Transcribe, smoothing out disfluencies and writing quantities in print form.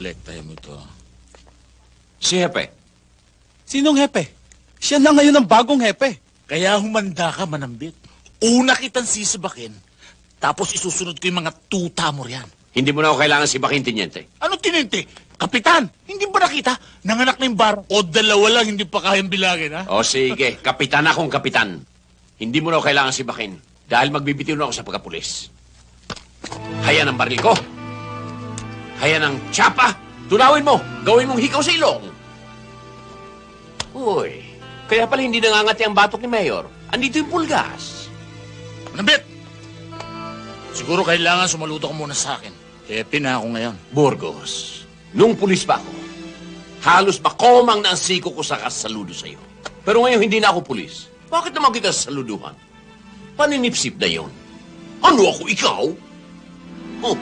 Lektahin mo ito. Si Hepe. Sinong hepe? Siya na ngayon ang bagong hepe. Kaya humanda ka, Manambit. Una kitang sisabakin, tapos isusunod ko yung mga tuta mo riyan. Hindi mo na ako kailangan sibakin, Tiniente. Ano tinente? Kapitan, hindi ba nakita? Nanganak na yung bar. O dalawa lang, hindi pa kayang bilangin, ha? O sige, kapitan akong kapitan. Hindi mo na ako kailangan sibakin dahil magbibitiw na ako sa pagkapulis. Hayan ang baril ko. Hayan ang tsapa. Tunawin mo. Gawin mong hikaw sa ilong. Uy, kaya pala hindi nangangati ang batok ni Mayor. Andito yung pulgas. Manambit! Siguro kailangan sumaluto ka muna sa akin. Happy na ako ngayon. Burgos, nung pulis pa ako, halos makomang na ang siko ko sa kasaludo sa'yo. Pero ngayon hindi na ako pulis. Bakit naman kita saluduhan? Paninipsip na yon. Ano ako, ikaw? Oh,